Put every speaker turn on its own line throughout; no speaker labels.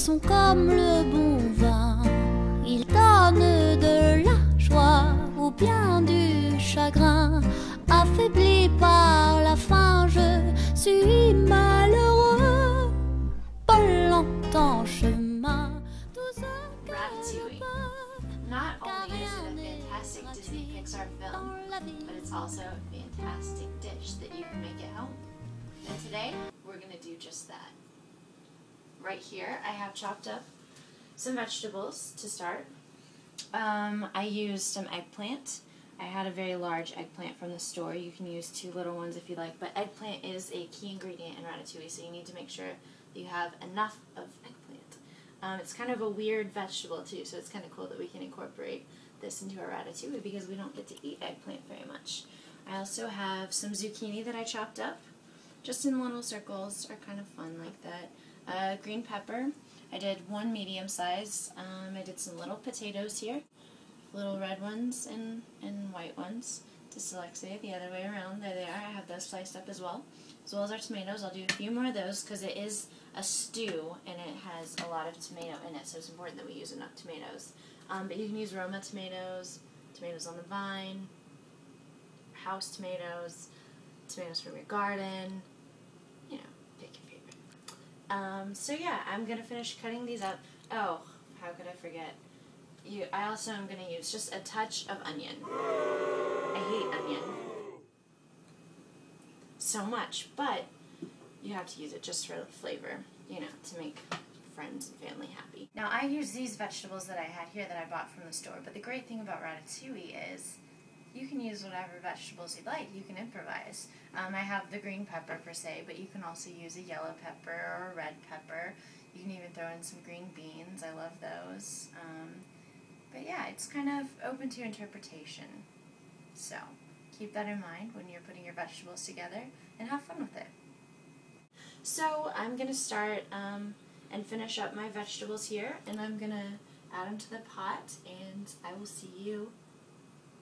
sont comme le bon vin, ils donnent de la joie ou bien du chagrin. Affaibli par la faim, je suis malheureux. Pas longtemps chemin, tout ce que je peux.
Not only is it a fantastic Disney Pixar film, but it's also a fantastic dish that you can make at home. And today, we're going to do just that. Right here, I have chopped up some vegetables to start. I used some eggplant. I had a very large eggplant from the store. You can use 2 little ones if you like, but eggplant is a key ingredient in ratatouille, so you need to make sure that you have enough of eggplant. It's kind of a weird vegetable too, so it's kind of cool that we can incorporate this into our ratatouille because we don't get to eat eggplant very much. I also have some zucchini that I chopped up, just in little circles, are kind of fun like that. Green pepper, I did 1 medium size. I did some little potatoes here, little red ones and white ones. Dyslexic, the other way around, there they are. I have those sliced up as well as our tomatoes. I'll do a few more of those because it is a stew and it has a lot of tomato in it, so it's important that we use enough tomatoes. But you can use Roma tomatoes, tomatoes on the vine, house tomatoes, tomatoes from your garden, you know, pick your favorite. So yeah, I'm going to finish cutting these up. Oh, how could I forget? I also am going to use just a touch of onion. I hate onion so much, but you have to use it just for the flavor, you know, to make friends and family happy. Now I use these vegetables that I had here that I bought from the store, but the great thing about ratatouille is you can use whatever vegetables you'd like. You can improvise. I have the green pepper per se, but you can also use a yellow pepper or a red pepper. You can even throw in some green beans. I love those. But yeah, it's kind of open to interpretation. So keep that in mind when you're putting your vegetables together and have fun with it. So I'm going to start and finish up my vegetables here, and I'm going to add them to the pot, and I will see you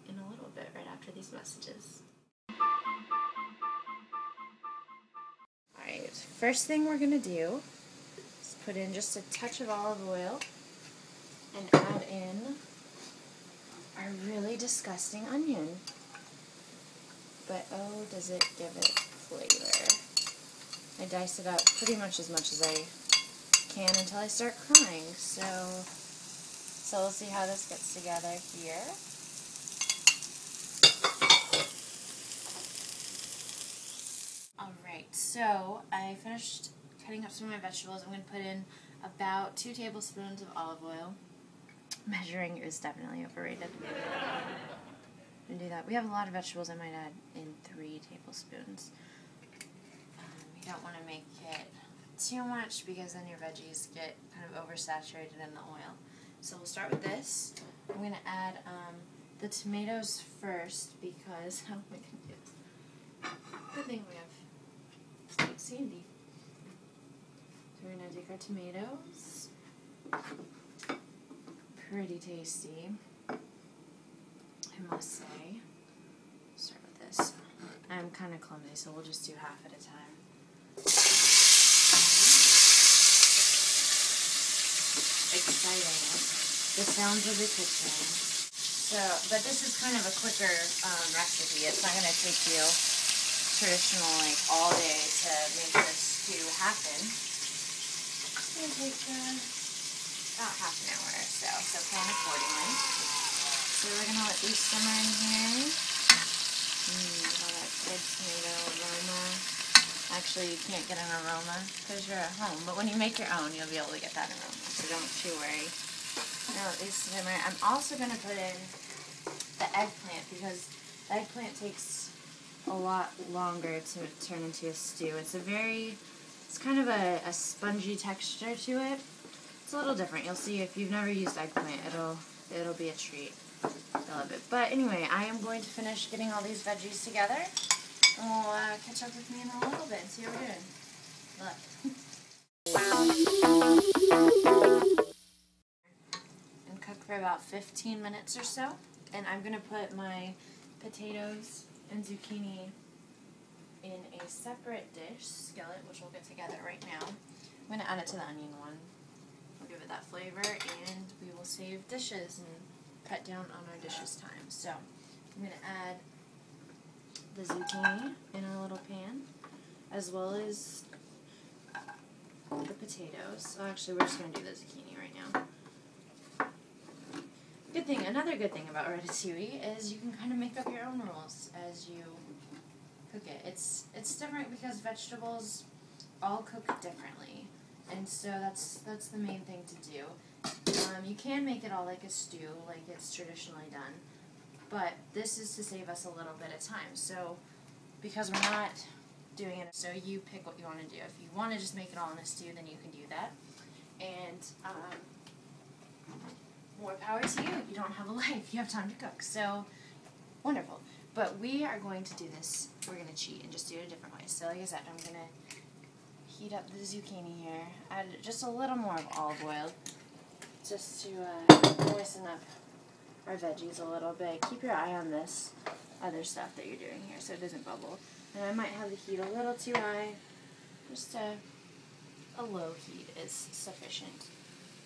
in a little bit right after these messages. Alright, first thing we're going to do is put in just a touch of olive oil and add in our really disgusting onion. But oh, does it give it flavor. I dice it up pretty much as I can until I start crying. So we'll see how this gets together here. Alright, so I finished cutting up some of my vegetables. I'm going to put in about 2 tablespoons of olive oil. Measuring is definitely overrated. I'm going to do that. We have a lot of vegetables. I might add in 3 tablespoons. You don't want to make it too much because then your veggies get kind of oversaturated in the oil. So we'll start with this. I'm going to add the tomatoes first because, oh my goodness, good thing we have Sandy. So we're going to take our tomatoes. Pretty tasty, I must say. Start with this. I'm kind of clumsy, so we'll just do half at a time. Exciting. The sounds of the kitchen. So, but this is kind of a quicker recipe. It's not going to take you traditional, like, all day to make this stew happen. It's going to take about half an hour or so plan accordingly. So we're going to let these simmer in here. All that good tomato aroma. Actually, you can't get an aroma because you're at home, but when you make your own, you'll be able to get that aroma, so don't you worry. Now let these simmer. I'm also going to put in the eggplant because the eggplant takes a lot longer to turn into a stew. It's kind of a spongy texture to it. It's a little different. You'll see if you've never used eggplant, it'll be a treat. I love it. But anyway, I am going to finish getting all these veggies together, and we'll catch up with me in a little bit and see what we're doing. Look. And cook for about 15 minutes or so. And I'm going to put my potatoes and zucchini in a separate dish, skillet, which we'll get together right now. I'm going to add it to the onion one that flavor, and we will save dishes and cut down on our dishes time. So I'm going to add the zucchini in our little pan, as well as the potatoes. So actually, we're just going to do the zucchini right now. Another good thing about ratatouille is you can kind of make up your own rules as you cook it. It's different because vegetables all cook differently, and so that's the main thing to do. You can make it all like a stew, like it's traditionally done, but this is to save us a little bit of time. So because we're not doing it, so you pick what you want to do. If you want to just make it all in a stew, then you can do that. And more power to you. You don't have a life. You have time to cook. So wonderful. But we are going to do this. We're going to cheat and just do it a different way. So like I said, I'm going to heat up the zucchini here. Add just a little more of olive oil just to moisten up our veggies a little bit. Keep your eye on this other stuff that you're doing here so it doesn't bubble. And I might have the heat a little too high. Just a low heat is sufficient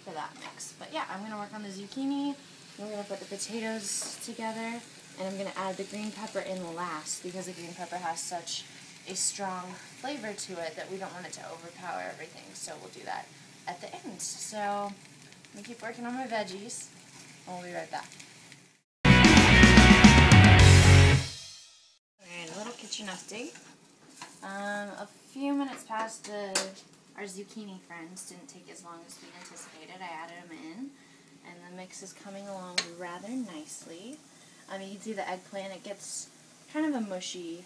for that mix. But yeah, I'm going to work on the zucchini. I'm going to put the potatoes together, and I'm going to add the green pepper in last because the green pepper has such a strong flavor to it that we don't want it to overpower everything. So we'll do that at the end. So I'm going to keep working on my veggies, and we'll be right back. Alright, a little kitchen update. A few minutes past our zucchini friends didn't take as long as we anticipated. I added them in, and the mix is coming along rather nicely. You can see the eggplant, it gets kind of a mushy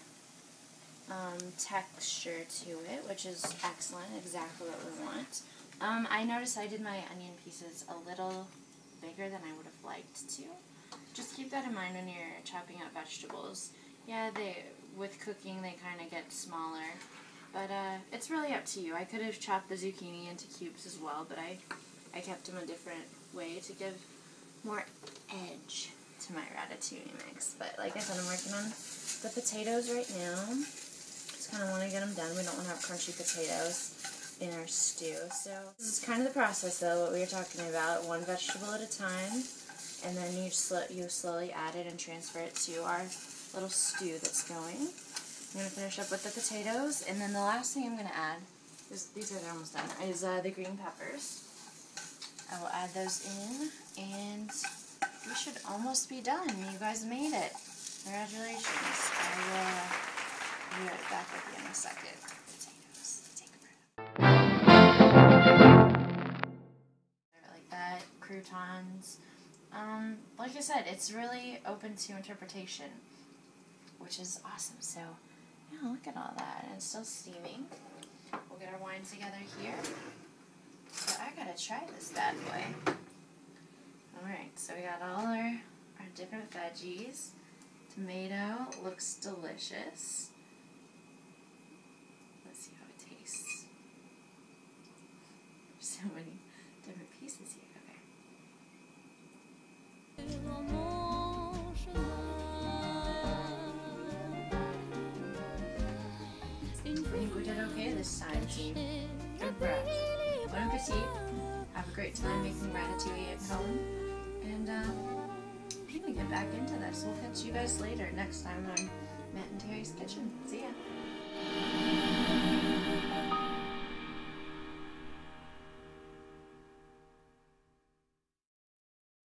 texture to it, which is excellent, exactly what we want. I noticed I did my onion pieces a little bigger than I would have liked to. Just keep that in mind when you're chopping up vegetables. Yeah, with cooking they kind of get smaller. But it's really up to you. I could have chopped the zucchini into cubes as well, but I kept them a different way to give more edge to my ratatouille mix. But like I said, I'm working on the potatoes right now. Just kind of want to get them done. We don't want to have crunchy potatoes in our stew. So this is kind of the process, though, what we were talking about. One vegetable at a time, and then you slowly add it and transfer it to our little stew that's going. I'm going to finish up with the potatoes, and then the last thing I'm going to add, these are almost done, is the green peppers. I will add those in, and we should almost be done. You guys made it. Congratulations. I will be right back with you in a second. Potatoes. Take a breath. Like that. Croutons. Like I said, it's really open to interpretation, which is awesome. So, yeah, look at all that. And it's still steaming. We'll get our wine together here. So I gotta try this bad boy. Alright, so we got all our different veggies. Tomato looks delicious. Let's see how it tastes. There's so many different pieces here. I think we did okay this time, team. Congrats. Bon appetit. Have a great time making ratatouille at home. And I'm gonna get back into this. We'll catch you guys later next time on Matt and Teri's Kitchen. See ya.